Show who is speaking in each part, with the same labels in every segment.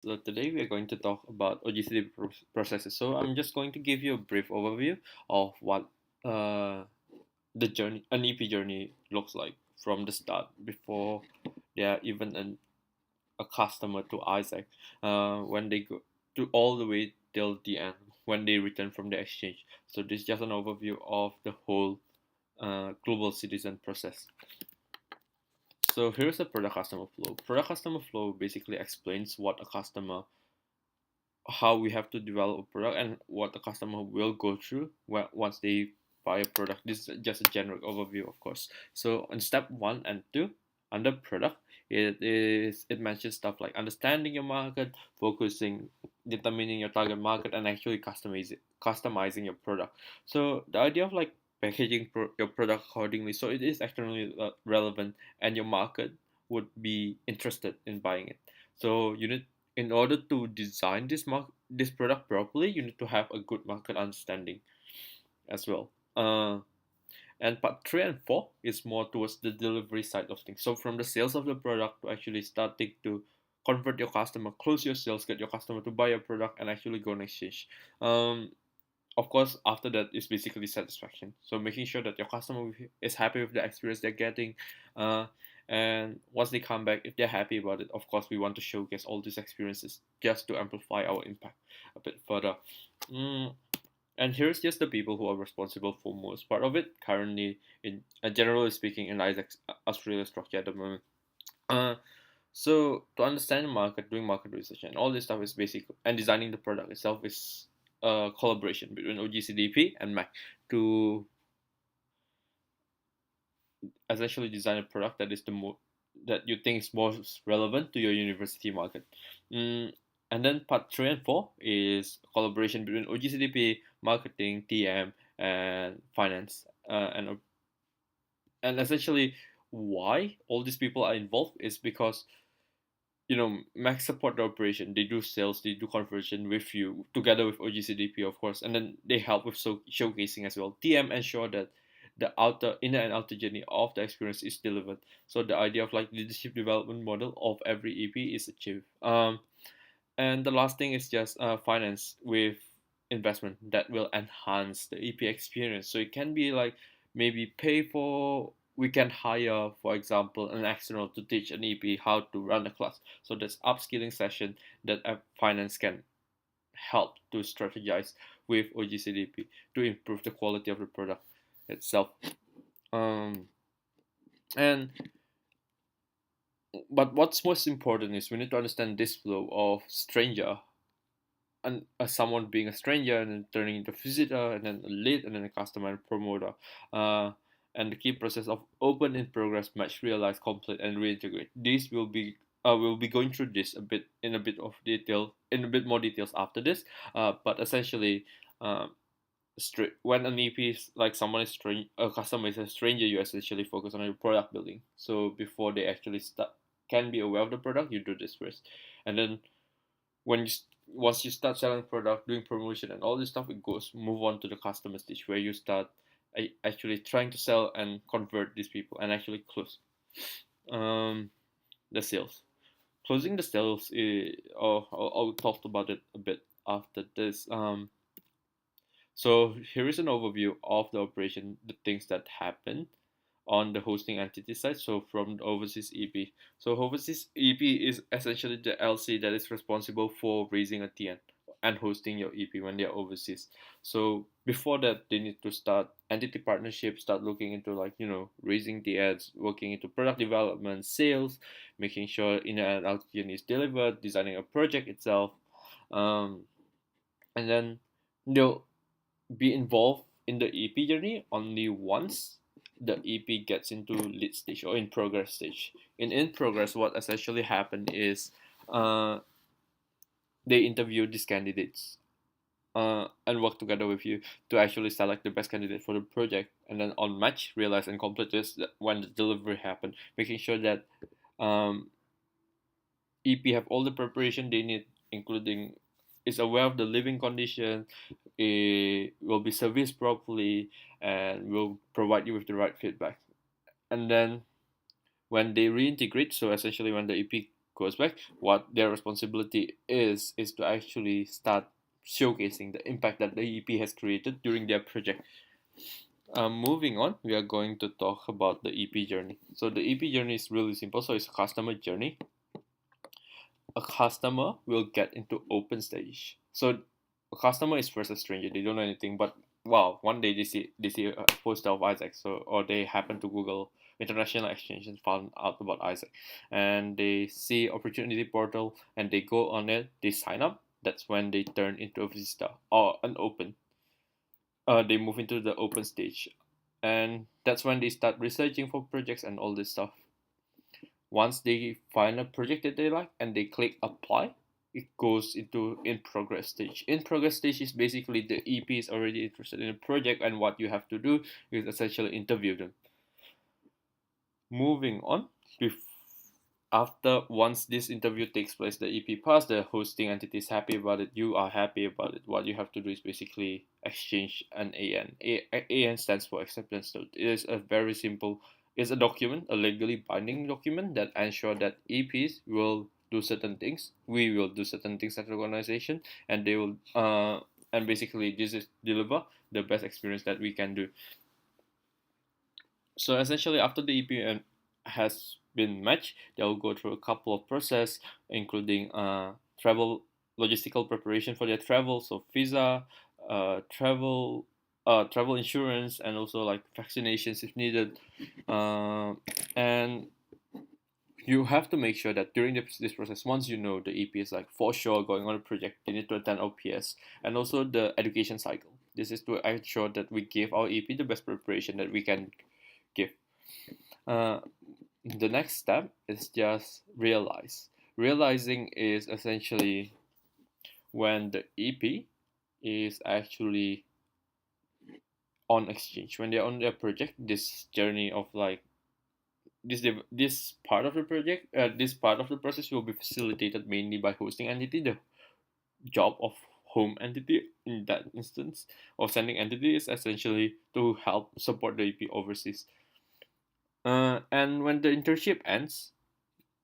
Speaker 1: So today we are going to talk about oGCDP processes. So I'm just going to give you a brief overview of what uh, the journey, an EP journey looks like from the start before they are even a customer to AIESEC, when they go to all the way till the end when they return from the exchange. So this is just an overview of the whole global citizen process. So here's the product customer flow. Product customer flow basically explains what a customer how we have to develop a product and what the customer will go through once they buy a product. This is just a general overview, of course. So in step 1 and 2 under product, it mentions stuff like understanding your market, focusing, determining your target market, and actually customizing your product. So the idea of like packaging your product accordingly, so it is extremely relevant, and your market would be interested in buying it. So you need in order to design this product properly, you need to have a good market understanding as well. And part 3 and 4 is more towards the delivery side of things. So from the sales of the product to actually starting to convert your customer, close your sales, get your customer to buy your product, and actually go on exchange. Um, of course, after that is basically satisfaction. So making sure that your customer is happy with the experience they're getting, uh, and once they come back, if they're happy about it, of course we want to showcase all these experiences just to amplify our impact a bit further. Mm, and here's just the people who are responsible for most part of it currently in generally speaking in AIESEC Australia structure at the moment. Uh, so to understand the market, doing market research and all this stuff is basic, and designing the product itself is a collaboration between oGCDP and Mac to essentially design a product that is the that you think is most relevant to your university market. Mm, and then part 3 and 4 is collaboration between oGCDP, marketing, TM, and finance, and essentially why all these people are involved is because Max support the operation. They do sales, they do conversion with you together with oGCDP, of course, and then they help with showcasing as well. TM ensure that the outer, inner and outer journey of the experience is delivered. So the idea of like leadership development model of every EP is achieved. And the last thing is just finance with investment that will enhance the EP experience. So it can be like maybe pay for we can hire, for example, an external to teach an EP how to run a class. So that's upskilling session that finance can help to strategize with oGCDP to improve the quality of the product itself. Um, and but what's most important is we need to understand this flow of stranger and someone being a stranger and then turning into a visitor and then a lead and then a customer and promoter. Uh, and the key process of open in progress, match, realize, complete, and reintegrate. This will be going through this a bit of detail in a bit more details after this. But essentially, um, when an EP is like someone is a customer is a stranger, you essentially focus on your product building. So before they actually start can be aware of the product, you do this first, and then when once you start selling product, doing promotion and all this stuff, it goes move on to the customer stage where you start actually trying to sell and convert these people and actually close um, the sales. Closing the sales, I'll talk about it a bit after this. So here is an overview of the operation, the things that happen on the hosting entity side. So from the overseas EP. So overseas EP is essentially the LC that is responsible for raising a TN and hosting your EP when they're overseas. So before that, they need to start entity partnership, start looking into like raising the ads, working into product development, sales, making sure in and out is delivered, designing a project itself, um, and then they'll be involved in the EP journey only once the EP gets into lead stage or in progress stage. In progress, what essentially happened is uh, they interview these candidates and work together with you to actually select the best candidate for the project. And then on match, realize and complete this when the delivery happen, making sure that um, EP have all the preparation they need, including is aware of the living condition, it will be serviced properly, and will provide you with the right feedback. And then when they reintegrate, so essentially when the EP goes back, what their responsibility is to actually start showcasing the impact that the EP has created during their project. Moving on, we are going to talk about the EP journey. So the EP journey is really simple. So it's a customer journey. A customer will get into open stage. So a customer is first a stranger. They don't know anything, but wow, one day they see a poster of AIESEC. So or they happen to Google international exchange and found out about AIESEC, and they see opportunity portal and they go on it. They sign up. That's when they turn into a visitor or an open. They move into the open stage, and that's when they start researching for projects and all this stuff. Once they find a project that they like and they click apply, it goes into in progress stage. In progress stage is basically the EP is already interested in a project, and what you have to do is essentially interview them. Moving on, after once this interview takes place, the EP pass, the hosting entity is happy about it, you are happy about it. What you have to do is basically exchange an AN. AN stands for acceptance note. It is a very simple, it's a document, a legally binding document that ensure that EPs will do certain things, we will do certain things at the organization, and they will and basically this is deliver the best experience that we can do. So essentially, after the EP has been matched, they will go through a couple of process, including travel, logistical preparation for their travel, so visa, travel insurance, and also like vaccinations if needed. And you have to make sure that during this process, once you know the EP is like for sure going on a project, they need to attend OPS, and also the education cycle. This is to ensure that we give our EP the best preparation that we can give. Uh, the next step is just realize. Realizing is essentially when the EP is actually on exchange, when they're on their project. This journey of like this part of the project, this part of the process will be facilitated mainly by hosting entity. The job of home entity in that instance or sending entity is essentially to help support the EP overseas. And when the internship ends,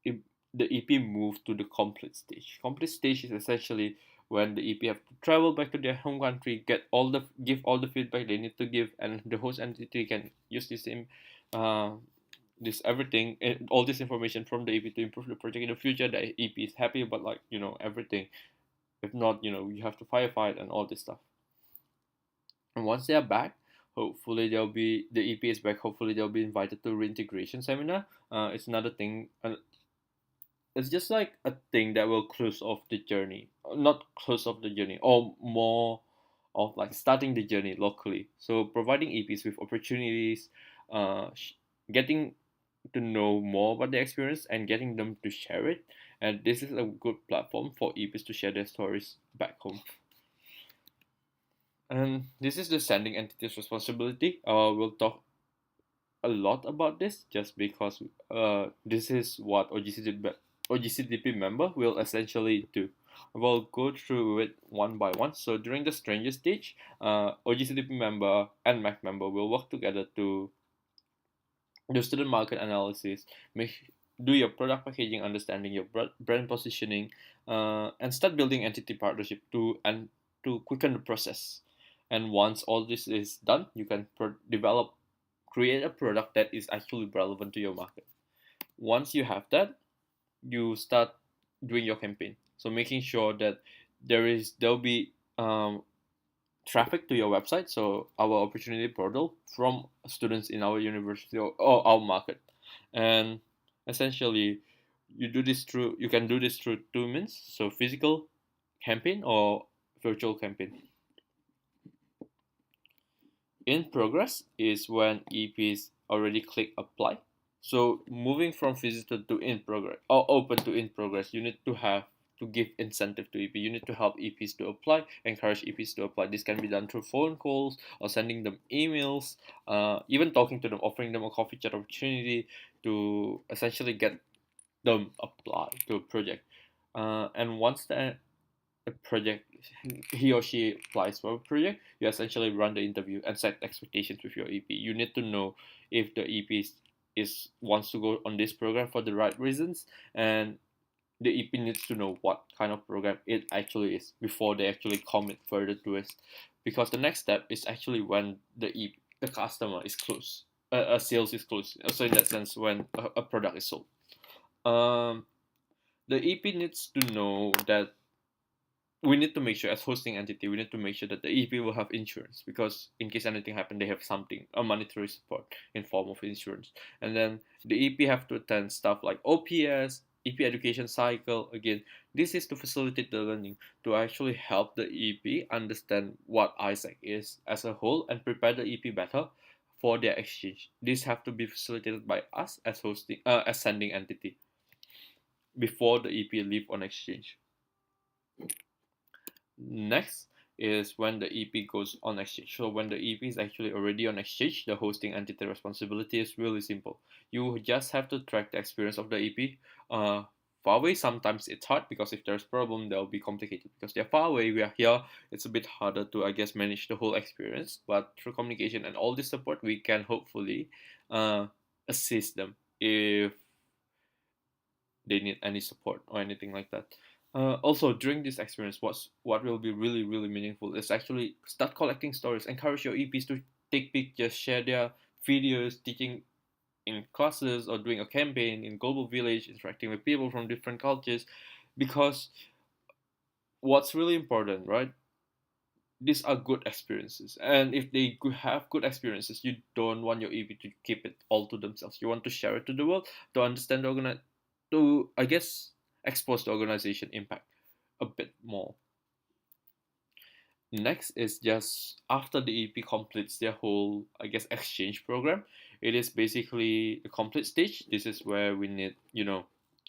Speaker 1: it, the EP moves to the complete stage. Complete stage is essentially when the EP have to travel back to their home country, give all the feedback they need to give, and the host entity can use this uh, this everything, all this information from the EP to improve the project in the future. The EP is happy about like everything. If not, you have to firefight and all this stuff. And once they are back, hopefully they'll be the EP is back. Hopefully they'll be invited to reintegration seminar. It's another thing. It's just like a thing that will close off the journey, not close off the journey, or more of like starting the journey locally. So providing EPs with opportunities, getting to know more about their experience and getting them to share it. And this is a good platform for EPs to share their stories back home. And this is the sending entity's responsibility. We'll talk a lot about this just because this is what OGCDP member will essentially do. We'll go through it one by one. So during the stranger stage, OGCDP member and MAC member will work together to do student market analysis, do your product packaging, understanding your brand positioning, and start building entity partnership to quicken the process. And once all this is done, you can create a product that is actually relevant to your market. Once you have that, you start doing your campaign. So making sure that there'll be traffic to your website, so our opportunity portal from students in our university or our market. And essentially you can do this through two means, so physical campaign or virtual campaign. In progress is when EPs already click apply. So moving from visitor to in progress or open to in progress, you need to give incentive to EP. You need to help EPs to apply, encourage EPs to apply. This can be done through phone calls or sending them emails, even talking to them, offering them a coffee chat opportunity to essentially get them apply to a project. And once a project, he or she applies for a project, you essentially run the interview and set expectations with your EP. You need to know if the EP wants to go on this program for the right reasons, and the EP needs to know what kind of program it actually is before they actually commit further to it, because the next step is actually when the customer is close, a sales is close. So in that sense, when a product is sold, um, the EP needs to know that we need to make sure, as hosting entity, we need to make sure that the EP will have insurance, because in case anything happen, they have something, a monetary support in form of insurance. And then the EP have to attend stuff like OPS, EP education cycle. Again, this is to facilitate the learning, to actually help the EP understand what AIESEC is as a whole and prepare the EP better for their exchange. This have to be facilitated by us as hosting, as sending entity, before the EP leave on exchange. Next is when the EP goes on exchange. So when the EP is actually already on exchange, the hosting entity responsibility is really simple. You just have to track the experience of the EP. Far away, sometimes it's hard, because if there's problem, they'll be complicated because they're far away. We are here. It's a bit harder to, I guess, manage the whole experience. But through communication and all this support, we can hopefully uh, assist them if they need any support or anything like that. Also, during this experience, what will be really really meaningful is actually start collecting stories. Encourage your EPs to take pictures, share their videos, teaching in classes or doing a campaign in global village, interacting with people from different cultures, because what's really important, right? These are good experiences, and if they have good experiences, you don't want your EP to keep it all to themselves. You want to share it to the world, to understand the to, I guess, expose the organization impact a bit more. Next is just after the EP completes their whole, I guess, exchange program. It is basically the complete stage. This is where we need,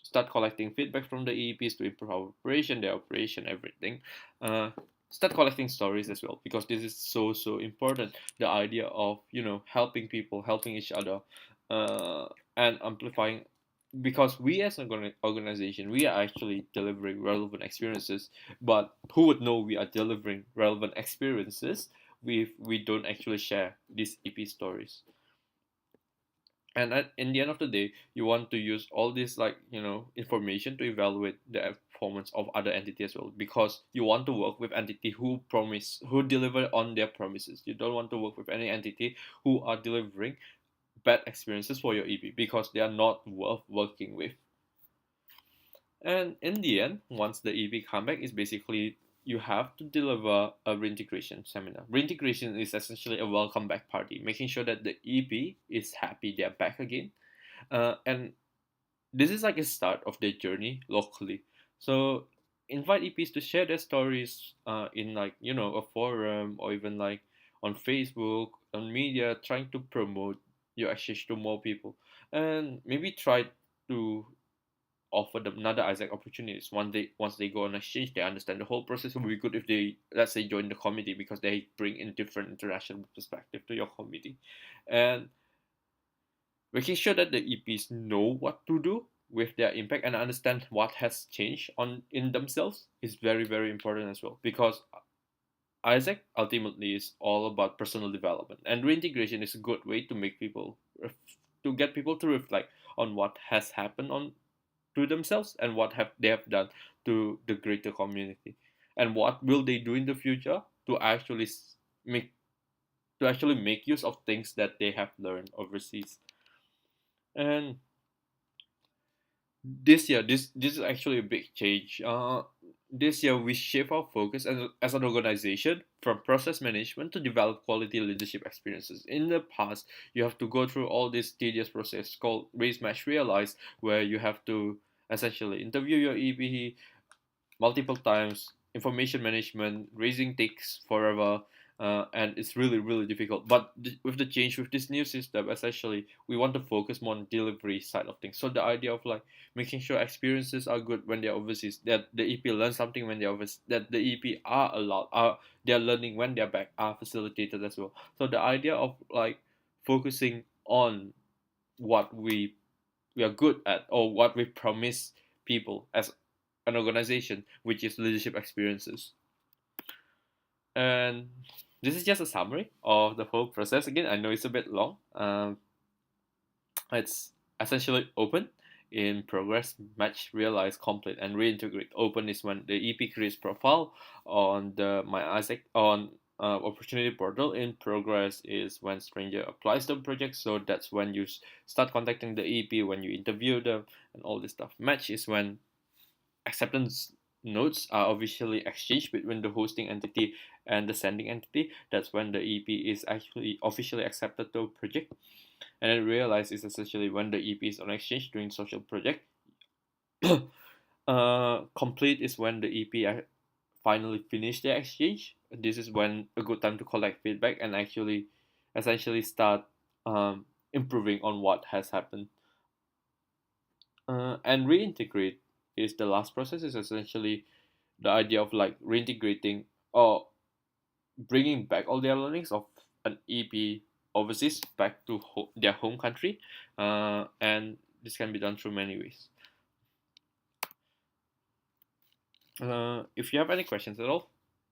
Speaker 1: start collecting feedback from the EPs to improve our operation, their operation, everything. Uh, Start collecting stories as well, because this is so so important. The idea of, helping people, helping each other, and amplifying, because we as an organization, we are actually delivering relevant experiences, but who would know we are delivering relevant experiences if we don't actually share these EP stories? And in the end of the day, you want to use all this, like, information to evaluate the performance of other entity as well, because you want to work with entity who deliver on their promises. You don't want to work with any entity who are delivering bad experiences for your EP, because they are not worth working with. And in the end, once the EP come back, is basically you have to deliver a reintegration seminar. Reintegration is essentially a welcome back party, making sure that the EP is happy they're back again. And this is like a start of their journey locally. So invite EPs to share their stories in, like, a forum, or even like on Facebook, on media, trying to promote your exchange to more people. And maybe try to offer them another AIESEC opportunities. Once they go on exchange, they understand the whole process. It would be good if they, let's say, join the committee, because they bring in different international perspective to your committee. And making sure that the EPs know what to do with their impact and understand what has changed on in themselves is very very important as well, because AIESEC ultimately is all about personal development, and reintegration is a good way to make people to get people to reflect on what has happened on to themselves, and what have they have done to the greater community, and what will they do in the future to actually make use of things that they have learned overseas. And this year, this is actually a big change. This year we shift our focus as an organization from process management to develop quality leadership experiences. In the past, you have to go through all this tedious process called raise, match, realize, where you have to essentially interview your EP multiple times, information management, raising takes forever, and it's really really difficult. But with the change, with this new system, essentially we want to focus more on delivery side of things. So the idea of, like, making sure experiences are good when they're overseas, that the EP learns something when they're overseas, that the EP are allowed, they're learning when they're back, are facilitated as well. So the idea of, like, focusing on what we are good at, or what we promise people as an organization, which is leadership experiences. And this is just a summary of the whole process. Again, I know it's a bit long. It's essentially open. in progress, match, realize, complete, and reintegrate. Open is when the EP creates profile on the my AIESEC on opportunity portal. In progress is when stranger applies the project, so that's when you start contacting the EP, when you interview them, and all this stuff. Match is when acceptance notes are officially exchanged between the hosting entity and the sending entity. That's when the EP is actually officially accepted to a project. And then realize is essentially when the EP is on exchange during social project. Complete is when the EP finally finish their exchange. This is when a good time to collect feedback and actually essentially start improving on what has happened. And reintegrate is the last process. Is essentially the idea of like reintegrating or bringing back all their learnings of an EP overseas back to their home country, and this can be done through many ways. If you have any questions at all,